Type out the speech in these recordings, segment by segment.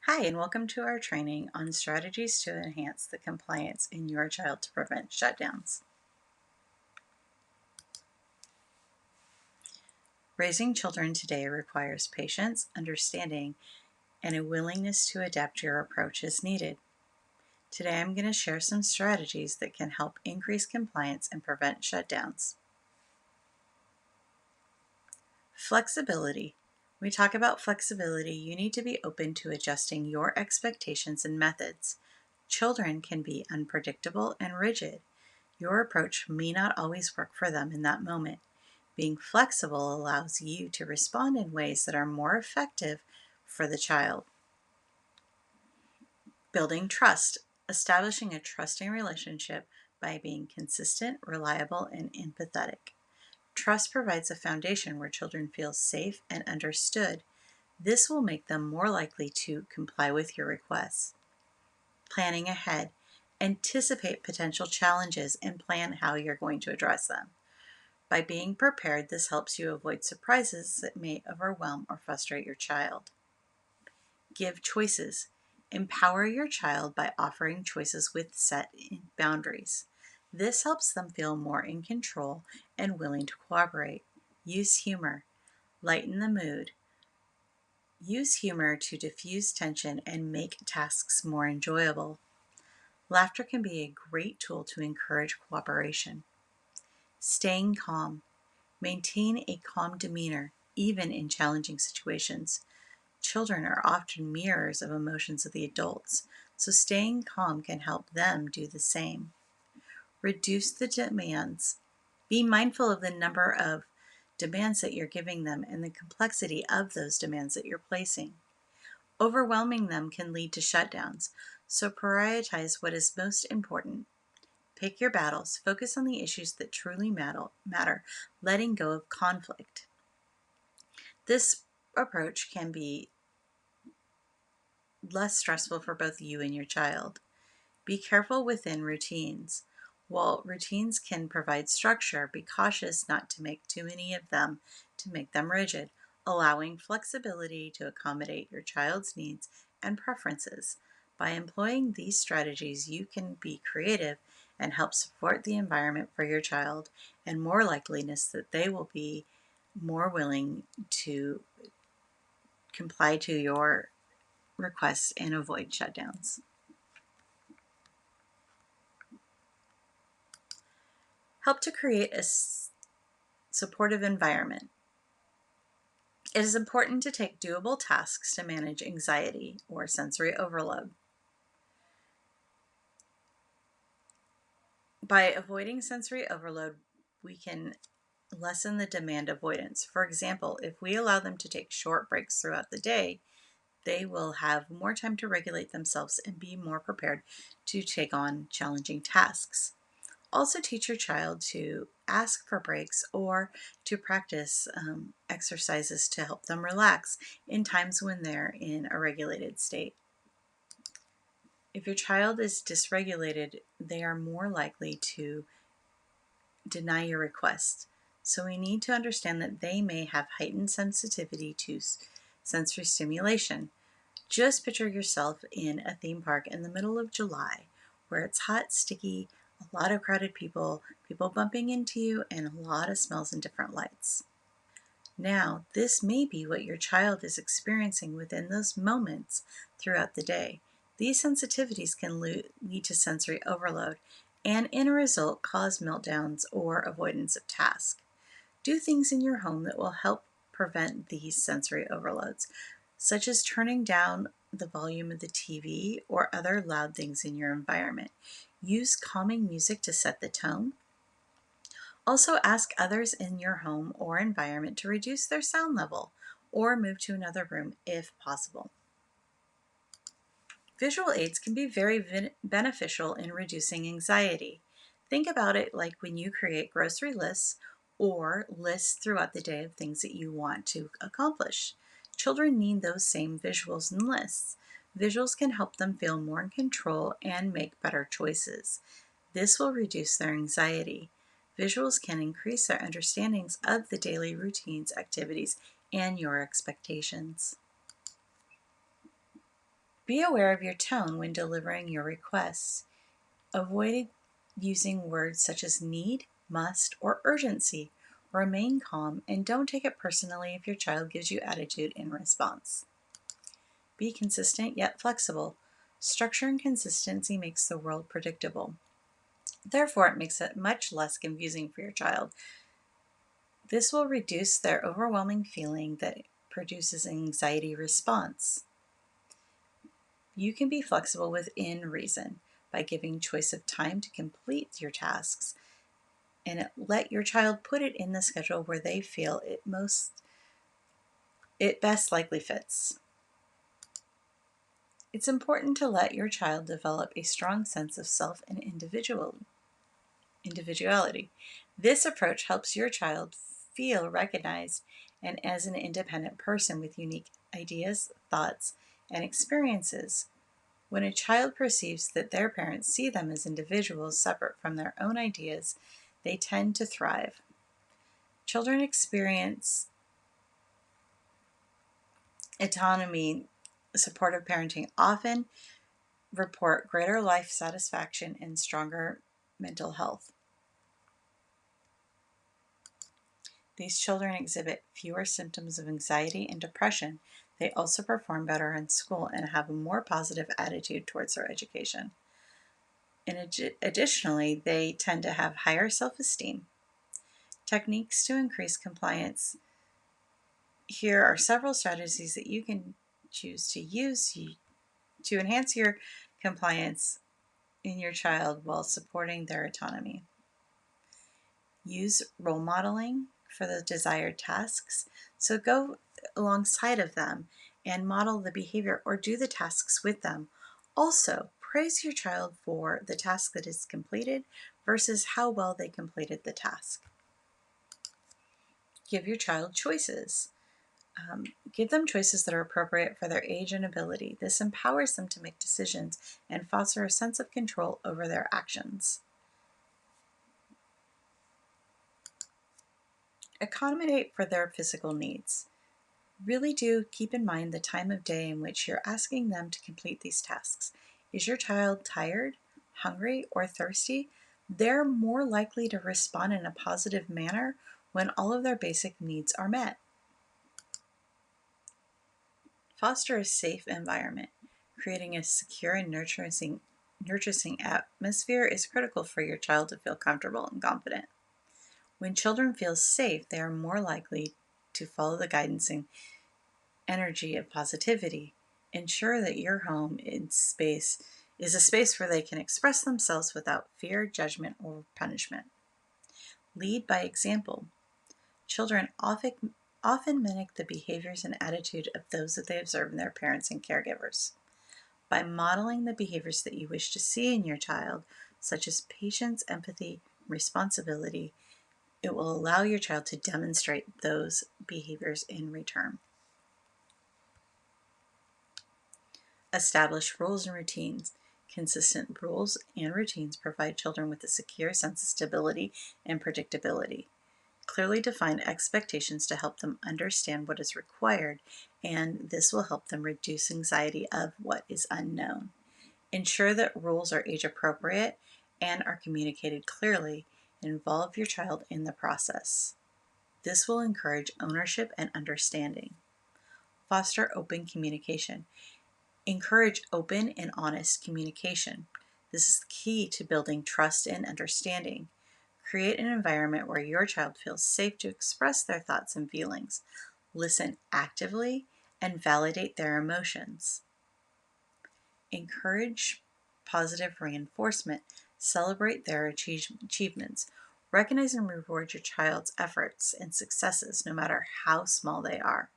Hi, and welcome to our training on strategies to enhance the compliance in your child to prevent shutdowns. Raising children today requires patience, understanding, and a willingness to adapt your approach as needed. Today, I'm going to share some strategies that can help increase compliance and prevent shutdowns. Flexibility. When we talk about flexibility, you need to be open to adjusting your expectations and methods. Children can be unpredictable and rigid. Your approach may not always work for them in that moment. Being flexible allows you to respond in ways that are more effective for the child. Building trust. Establishing a trusting relationship by being consistent, reliable, and empathetic. Trust provides a foundation where children feel safe and understood. This will make them more likely to comply with your requests. Planning ahead. Anticipate potential challenges and plan how you're going to address them. By being prepared, this helps you avoid surprises that may overwhelm or frustrate your child. Give choices. Empower your child by offering choices with set boundaries. This helps them feel more in control and willing to cooperate. Use humor. Lighten the mood. Use humor to diffuse tension and make tasks more enjoyable. Laughter can be a great tool to encourage cooperation. Staying calm. Maintain a calm demeanor, even in challenging situations. Children are often mirrors of emotions of the adults, so staying calm can help them do the same. Reduce the demands. Be mindful of the number of demands that you're giving them and the complexity of those demands that you're placing. Overwhelming them can lead to shutdowns, so prioritize what is most important. Pick your battles. Focus on the issues that truly matter, letting go of conflict. This approach can be less stressful for both you and your child. Be careful within routines. While routines can provide structure, be cautious not to make too many of them to make them rigid, allowing flexibility to accommodate your child's needs and preferences. By employing these strategies, you can be creative and help support the environment for your child, and more likeliness that they will be more willing to comply to your requests and avoid shutdowns. Help to create a supportive environment. It is important to take doable tasks to manage anxiety or sensory overload. By avoiding sensory overload, we can lessen the demand avoidance. For example, if we allow them to take short breaks throughout the day, they will have more time to regulate themselves and be more prepared to take on challenging tasks. Also, teach your child to ask for breaks or to practice exercises to help them relax in times when they're in a regulated state. If your child is dysregulated, they are more likely to deny your request. So we need to understand that they may have heightened sensitivity to sensory stimulation. Just picture yourself in a theme park in the middle of July where it's hot, sticky, a lot of crowded people bumping into you, and a lot of smells and different lights. Now, this may be what your child is experiencing within those moments throughout the day. These sensitivities can lead to sensory overload and, in a result, cause meltdowns or avoidance of task. Do things in your home that will help prevent these sensory overloads, such as turning down the volume of the TV or other loud things in your environment. Use calming music to set the tone. Also, ask others in your home or environment to reduce their sound level or move to another room if possible. Visual aids can be very beneficial in reducing anxiety. Think about it like when you create grocery lists or lists throughout the day of things that you want to accomplish. Children need those same visuals and lists. Visuals can help them feel more in control and make better choices. This will reduce their anxiety. Visuals can increase their understandings of the daily routines, activities, and your expectations. Be aware of your tone when delivering your requests. Avoid using words such as need, must, or urgency. Remain calm and don't take it personally if your child gives you attitude in response. Be consistent yet flexible. Structure and consistency makes the world predictable. Therefore, it makes it much less confusing for your child. This will reduce their overwhelming feeling that produces an anxiety response. You can be flexible within reason by giving choice of time to complete your tasks and let your child put it in the schedule where they feel it best likely fits. It's important to let your child develop a strong sense of self and individuality. This approach helps your child feel recognized and as an independent person with unique ideas, thoughts, and experiences. When a child perceives that their parents see them as individuals separate from their own ideas, they tend to thrive. Children experience autonomy, supportive parenting often report greater life satisfaction and stronger mental health. These children exhibit fewer symptoms of anxiety and depression. They also perform better in school and have a more positive attitude towards their education. Additionally, they tend to have higher self-esteem. Techniques to increase compliance. Here are several strategies that you can choose to use to enhance your compliance in your child while supporting their autonomy. Use role modeling for the desired tasks. So go alongside of them and model the behavior or do the tasks with them. Also, praise your child for the task that is completed versus how well they completed the task. Give your child choices. Give them choices that are appropriate for their age and ability. This empowers them to make decisions and foster a sense of control over their actions. Accommodate for their physical needs. Really do keep in mind the time of day in which you're asking them to complete these tasks. Is your child tired, hungry, or thirsty? They're more likely to respond in a positive manner when all of their basic needs are met. Foster a safe environment. Creating a secure and nurturing atmosphere is critical for your child to feel comfortable and confident. When children feel safe, they are more likely to follow the guidance and energy of positivity. Ensure that your home is a space where they can express themselves without fear, judgment, or punishment. Lead by example. Children often mimic the behaviors and attitude of those that they observe in their parents and caregivers. By modeling the behaviors that you wish to see in your child, such as patience, empathy, responsibility, it will allow your child to demonstrate those behaviors in return. Establish rules and routines. Consistent rules and routines provide children with a secure sense of stability and predictability. Clearly define expectations to help them understand what is required, and this will help them reduce anxiety of what is unknown. Ensure that rules are age appropriate and are communicated clearly. Involve your child in the process. This will encourage ownership and understanding. Foster open communication. Encourage open and honest communication. This is key to building trust and understanding. Create an environment where your child feels safe to express their thoughts and feelings. Listen actively and validate their emotions. Encourage positive reinforcement. Celebrate their achievements. Recognize and reward your child's efforts and successes, no matter how small they are.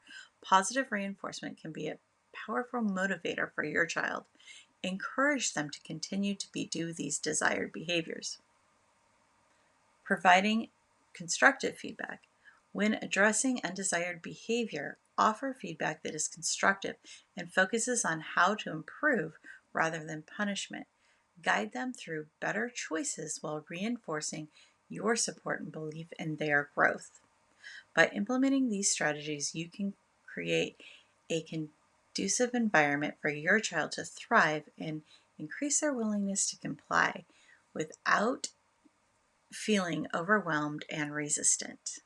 Positive reinforcement can be a powerful motivator for your child. Encourage them to continue to do these desired behaviors. Providing constructive feedback. When addressing undesired behavior, offer feedback that is constructive and focuses on how to improve rather than punishment. Guide them through better choices while reinforcing your support and belief in their growth. By implementing these strategies, you can create a conducive environment for your child to thrive and increase their willingness to comply without feeling overwhelmed and resistant.